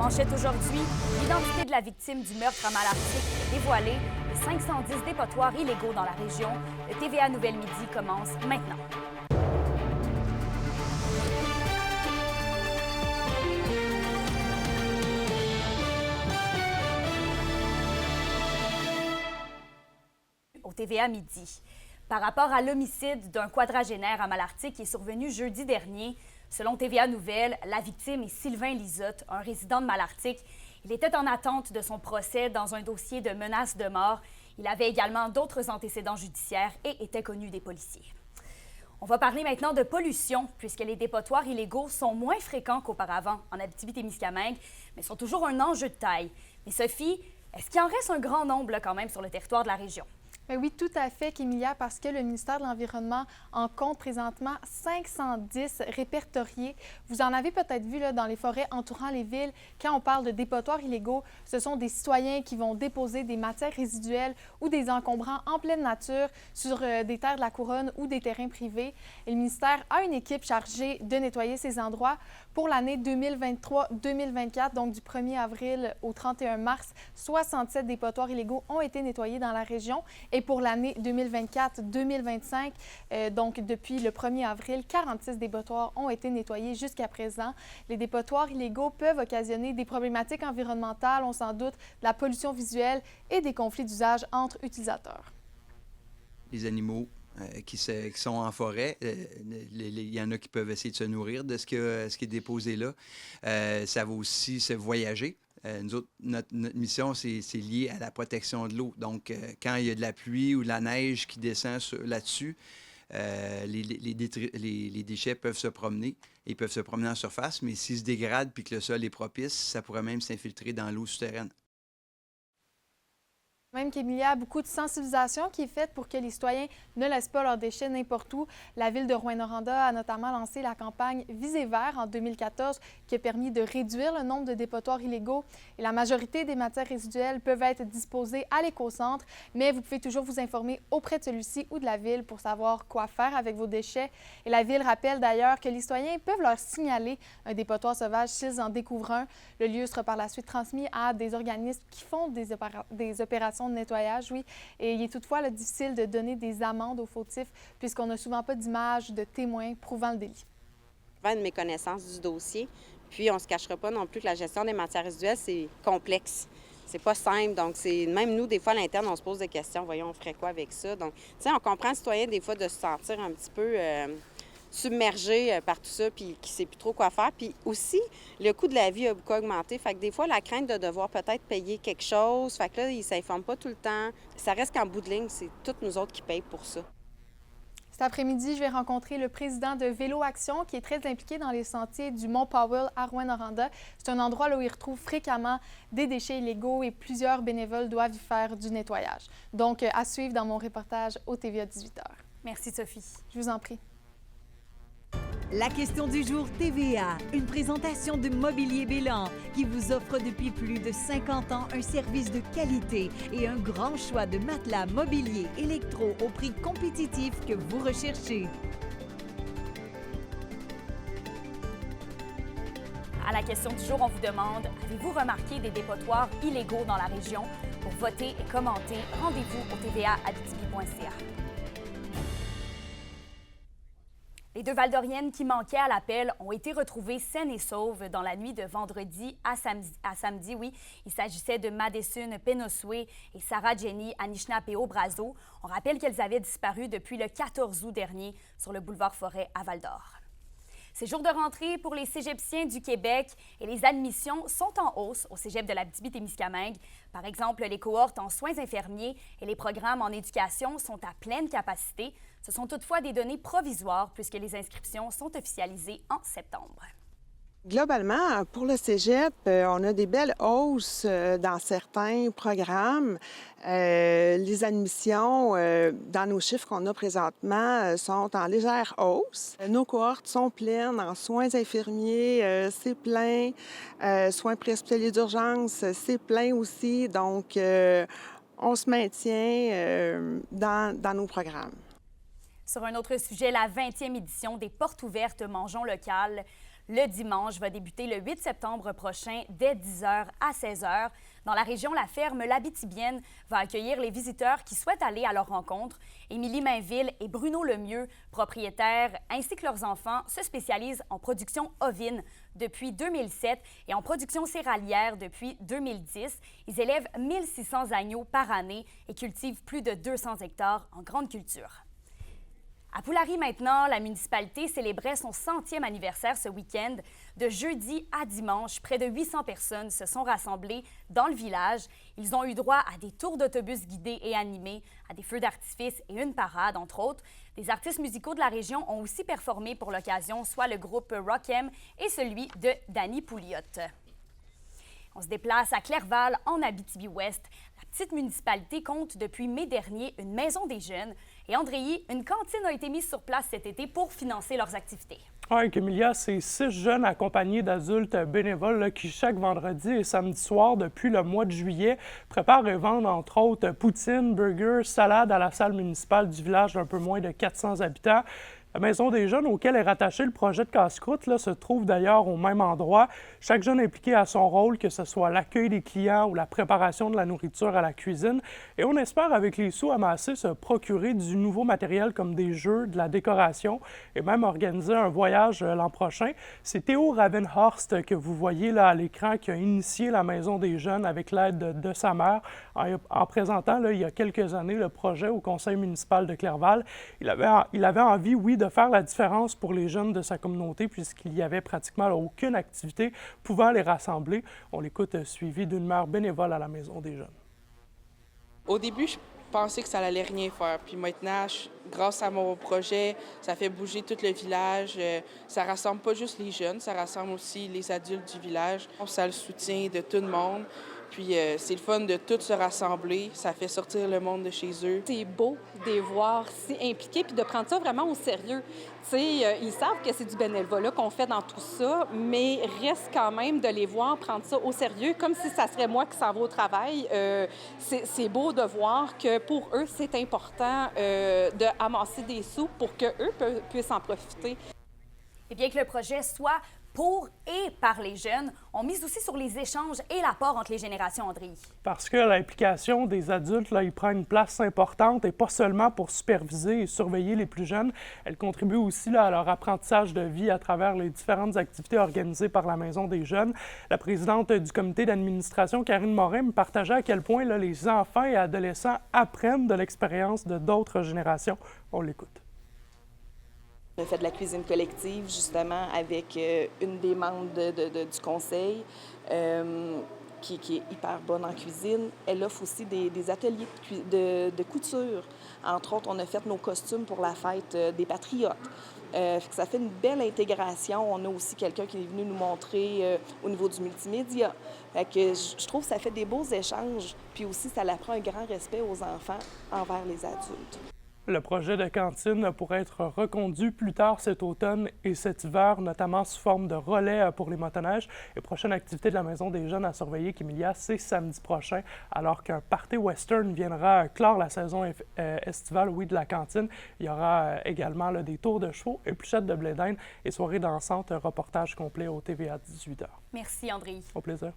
Manchette aujourd'hui, l'identité de la victime du meurtre à Malartic est dévoilée. Les 510 dépotoirs illégaux dans la région. Le TVA Nouvelle Midi commence maintenant. Au TVA Midi. Par rapport à l'homicide d'un quadragénaire à Malartic qui est survenu jeudi dernier, selon TVA Nouvelle, la victime est Sylvain Lizotte, un résident de Malartic. Il était en attente de son procès dans un dossier de menace de mort. Il avait également d'autres antécédents judiciaires et était connu des policiers. On va parler maintenant de pollution, puisque les dépotoirs illégaux sont moins fréquents qu'auparavant en Abitibi-Témiscamingue, mais sont toujours un enjeu de taille. Mais Sophie, est-ce qu'il en reste un grand nombre là, quand même sur le territoire de la région? Bien oui, tout à fait, Kémilia, parce que le ministère de l'Environnement en compte présentement 510 répertoriés. Vous en avez peut-être vu là, dans les forêts entourant les villes. Quand on parle de dépotoirs illégaux, ce sont des citoyens qui vont déposer des matières résiduelles ou des encombrants en pleine nature sur des terres de la couronne ou des terrains privés. Et le ministère a une équipe chargée de nettoyer ces endroits. Pour l'année 2023-2024, donc du 1er avril au 31 mars, 67 dépotoirs illégaux ont été nettoyés dans la région. Et pour l'année 2024-2025, donc depuis le 1er avril, 46 dépotoirs ont été nettoyés jusqu'à présent. Les dépotoirs illégaux peuvent occasionner des problématiques environnementales, on s'en doute, de la pollution visuelle et des conflits d'usage entre utilisateurs. Les animaux qui sont en forêt, il y en a qui peuvent essayer de se nourrir de ce qui est déposé là. Ça va aussi se voyager. Nous autres, notre mission, c'est lié à la protection de l'eau. Donc, quand il y a de la pluie ou de la neige qui descend là-dessus, les déchets peuvent se promener. Ils peuvent se promener en surface, mais s'ils se dégradent puis que le sol est propice, ça pourrait même s'infiltrer dans l'eau souterraine. Même qu'il y a beaucoup de sensibilisation qui est faite pour que les citoyens ne laissent pas leurs déchets n'importe où. La ville de Rouyn-Noranda a notamment lancé la campagne Visée vert en 2014 qui a permis de réduire le nombre de dépotoirs illégaux. Et la majorité des matières résiduelles peuvent être disposées à l'écocentre, mais vous pouvez toujours vous informer auprès de celui-ci ou de la ville pour savoir quoi faire avec vos déchets. Et la ville rappelle d'ailleurs que les citoyens peuvent leur signaler un dépotoir sauvage s'ils en découvrent un. Le lieu sera par la suite transmis à des organismes qui font des opérations de nettoyage, oui. Et il est toutefois là, difficile de donner des amendes aux fautifs puisqu'on n'a souvent pas d'image de témoins prouvant le délit. Une méconnaissance du dossier, puis on ne se cachera pas non plus que la gestion des matières résiduelles, c'est complexe. C'est pas simple, donc même nous, des fois, à l'interne, on se pose des questions. Voyons, on ferait quoi avec ça? Donc, tu sais, on comprend le citoyen, des fois, de se sentir un petit peu submergé par tout ça, puis qui ne sait plus trop quoi faire. Puis aussi, le coût de la vie a beaucoup augmenté. Fait que des fois, la crainte de devoir peut-être payer quelque chose, fait que là, ils ne s'informent pas tout le temps. Ça reste qu'en bout de ligne, c'est toutes nous autres qui payent pour ça. Cet après-midi, je vais rencontrer le président de Vélo Action qui est très impliqué dans les sentiers du Mont Powell à Rouyn-Noranda. C'est un endroit là, où il retrouve fréquemment des déchets illégaux et plusieurs bénévoles doivent y faire du nettoyage. Donc, à suivre dans mon reportage au TVA 18h. Merci, Sophie. Je vous en prie. La question du jour TVA, une présentation de Mobilier Bélan qui vous offre depuis plus de 50 ans un service de qualité et un grand choix de matelas mobilier électro au prix compétitif que vous recherchez. À la question du jour, on vous demande, avez-vous remarqué des dépotoirs illégaux dans la région? Pour voter et commenter, rendez-vous au tva-abitibi.ca. Les deux Val-d'Oriennes qui manquaient à l'appel ont été retrouvées saines et sauves dans la nuit de vendredi à samedi. Oui. Il s'agissait de Madison Penosway et Sarah Jenny Anishinaabe-Brazo. On rappelle qu'elles avaient disparu depuis le 14 août dernier sur le boulevard Forêt à Val-d'Or. C'est jour de rentrée pour les cégeptiens du Québec et les admissions sont en hausse au cégep de l'Abitibi-Témiscamingue. Par exemple, les cohortes en soins infirmiers et les programmes en éducation sont à pleine capacité. Ce sont toutefois des données provisoires puisque les inscriptions sont officialisées en septembre. Globalement, pour le cégep, on a des belles hausses dans certains programmes. Les admissions, dans nos chiffres qu'on a présentement, sont en légère hausse. Nos cohortes sont pleines en soins infirmiers, c'est plein. Soins préhospitaliers d'urgence, c'est plein aussi. Donc, on se maintient dans nos programmes. Sur un autre sujet, la 20e édition des Portes ouvertes Mangeons local. le dimanche va débuter le 8 septembre prochain dès 10h à 16h. Dans la région, la ferme L'Abitibienne va accueillir les visiteurs qui souhaitent aller à leur rencontre. Émilie Mainville et Bruno Lemieux, propriétaires, ainsi que leurs enfants, se spécialisent en production ovine depuis 2007 et en production céréalière depuis 2010. Ils élèvent 1600 agneaux par année et cultivent plus de 200 hectares en grande culture. À Poulari maintenant, la municipalité célébrait son 100e anniversaire ce week-end. De jeudi à dimanche, près de 800 personnes se sont rassemblées dans le village. Ils ont eu droit à des tours d'autobus guidés et animés, à des feux d'artifice et une parade, entre autres. Des artistes musicaux de la région ont aussi performé pour l'occasion, soit le groupe Rockem et celui de Danny Pouliot. On se déplace à Clerval, en Abitibi-Ouest. La petite municipalité compte depuis mai dernier une maison des jeunes. Et Andréi, une cantine a été mise sur place cet été pour financer leurs activités. Oui, Emilia, c'est 6 jeunes accompagnés d'adultes bénévoles là, qui, chaque vendredi et samedi soir, depuis le mois de juillet, préparent et vendent, entre autres, poutine, burgers, salades à la salle municipale du village d'un peu moins de 400 habitants. La Maison des jeunes, auquel est rattaché le projet de casse-croûte, se trouve d'ailleurs au même endroit. Chaque jeune impliqué a son rôle, que ce soit l'accueil des clients ou la préparation de la nourriture à la cuisine. Et on espère, avec les sous amassés, se procurer du nouveau matériel comme des jeux, de la décoration et même organiser un voyage l'an prochain. C'est Théo Ravenhorst que vous voyez là à l'écran qui a initié la Maison des jeunes avec l'aide de sa mère en présentant là, il y a quelques années le projet au conseil municipal de Clerval. Il avait envie, oui, de faire la différence pour les jeunes de sa communauté puisqu'il n'y avait pratiquement aucune activité pouvant les rassembler. On l'écoute suivi d'une mère bénévole à la Maison des jeunes. Au début, je pensais que ça n'allait rien faire. Puis maintenant, grâce à mon projet, ça fait bouger tout le village. Ça rassemble pas juste les jeunes, ça rassemble aussi les adultes du village. Ça a le soutien de tout le monde. Puis c'est le fun de tous se rassembler. Ça fait sortir le monde de chez eux. C'est beau de les voir si impliqués puis de prendre ça vraiment au sérieux. Ils savent que c'est du bénévolat qu'on fait dans tout ça, mais reste quand même de les voir prendre ça au sérieux, comme si ça serait moi qui s'en va au travail. C'est beau de voir que pour eux, c'est important de amasser des sous pour qu'eux puissent en profiter. Et bien que le projet soit pour et par les jeunes, on mise aussi sur les échanges et l'apport entre les générations, André. Parce que l'implication des adultes, là, il prend une place importante et pas seulement pour superviser et surveiller les plus jeunes. Elle contribue aussi là, à leur apprentissage de vie à travers les différentes activités organisées par la Maison des jeunes. La présidente du comité d'administration, Karine Morin, me partageait à quel point là, les enfants et adolescents apprennent de l'expérience de d'autres générations. On l'écoute. On a fait de la cuisine collective, justement, avec une des membres du conseil qui est hyper bonne en cuisine. Elle offre aussi des ateliers de couture. Entre autres, on a fait nos costumes pour la fête des Patriotes. Ça fait une belle intégration. On a aussi quelqu'un qui est venu nous montrer au niveau du multimédia. Je trouve que ça fait des beaux échanges. Puis aussi, ça apprend un grand respect aux enfants envers les adultes. Le projet de cantine pourrait être reconduit plus tard cet automne et cet hiver, notamment sous forme de relais pour les motoneiges. Et prochaine activité de la Maison des jeunes à surveiller, qu'Emilia, c'est samedi prochain, alors qu'un party western viendra clore la saison estivale, oui, de la cantine. Il y aura également là, des tours de chevaux, épluchettes de blé d'Inde et soirées dansantes, reportage complet au TVA 18h. Merci, André. Au plaisir.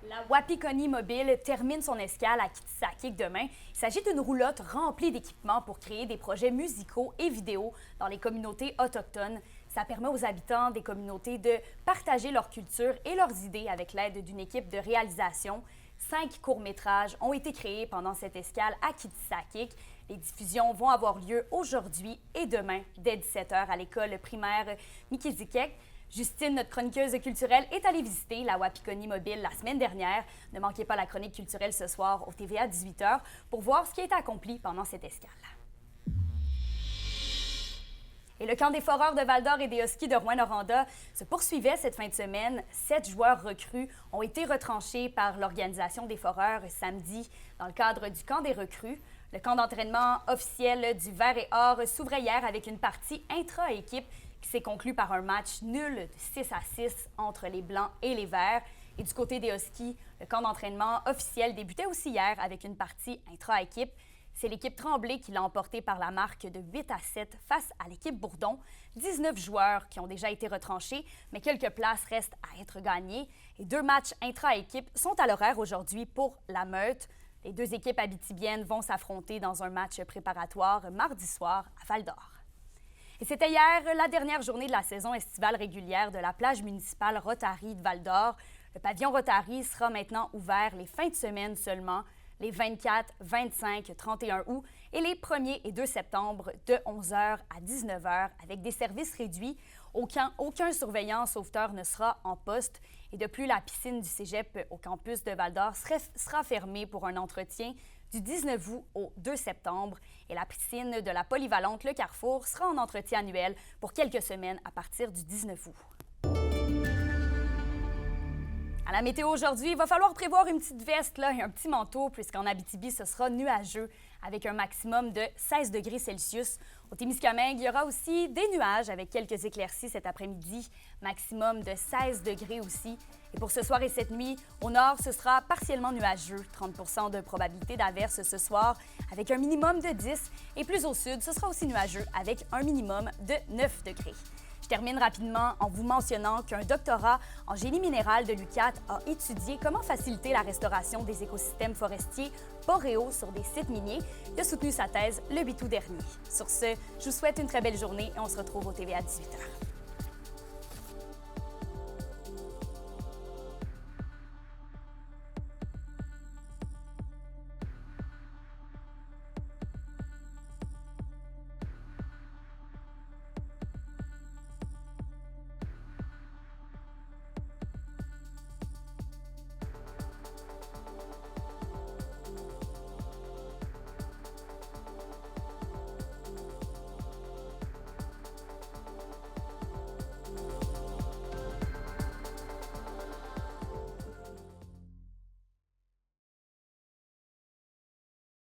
La Wapikoni Mobile termine son escale à Kitsakik demain. Il s'agit d'une roulotte remplie d'équipements pour créer des projets musicaux et vidéo dans les communautés autochtones. Ça permet aux habitants des communautés de partager leur culture et leurs idées avec l'aide d'une équipe de réalisation. 5 courts-métrages ont été créés pendant cette escale à Kitsakik. Les diffusions vont avoir lieu aujourd'hui et demain dès 17h à l'école primaire Mikizikek. Justine, notre chroniqueuse culturelle, est allée visiter la Wapikoni Mobile la semaine dernière. Ne manquez pas la chronique culturelle ce soir au TVA 18h pour voir ce qui a été accompli pendant cette escale. Et le camp des foreurs de Val-d'Or et des Huskies de Rouyn-Noranda se poursuivait cette fin de semaine. 7 joueurs recrues ont été retranchés par l'Organisation des foreurs samedi dans le cadre du camp des recrues. Le camp d'entraînement officiel du Vert et Or s'ouvrait hier avec une partie intra-équipe qui s'est conclu par un match nul de 6-6 entre les Blancs et les Verts. Et du côté des Huskies, le camp d'entraînement officiel débutait aussi hier avec une partie intra-équipe. C'est l'équipe Tremblay qui l'a emporté par la marque de 8-7 face à l'équipe Bourdon. 19 joueurs qui ont déjà été retranchés, mais quelques places restent à être gagnées. Et 2 matchs intra-équipe sont à l'horaire aujourd'hui pour la Meute. Les 2 équipes abitibiennes vont s'affronter dans un match préparatoire mardi soir à Val-d'Or. Et c'était hier la dernière journée de la saison estivale régulière de la plage municipale Rotary de Val-d'Or. Le pavillon Rotary sera maintenant ouvert les fins de semaine seulement, les 24, 25, 31 août et les 1er et 2 septembre de 11h à 19h avec des services réduits. Aucun surveillant sauveteur ne sera en poste. Et de plus, la piscine du cégep au campus de Val-d'Or sera fermée pour un entretien du 19 août au 2 septembre. Et la piscine de la polyvalente Le Carrefour sera en entretien annuel pour quelques semaines à partir du 19 août. À la météo aujourd'hui, il va falloir prévoir une petite veste là, et un petit manteau puisqu'en Abitibi, ce sera nuageux avec un maximum de 16 degrés Celsius. Au Témiscamingue, il y aura aussi des nuages avec quelques éclaircies cet après-midi, maximum de 16 degrés aussi. Et pour ce soir et cette nuit, au nord, ce sera partiellement nuageux, 30 % de probabilité d'averse ce soir avec un minimum de 10. Et plus au sud, ce sera aussi nuageux avec un minimum de 9 degrés. Je termine rapidement en vous mentionnant qu'un doctorat en génie minéral de l'UQAT a étudié comment faciliter la restauration des écosystèmes forestiers boréaux sur des sites miniers. Il a soutenu sa thèse le 8 août dernier. Sur ce, je vous souhaite une très belle journée et on se retrouve au TVA 18h.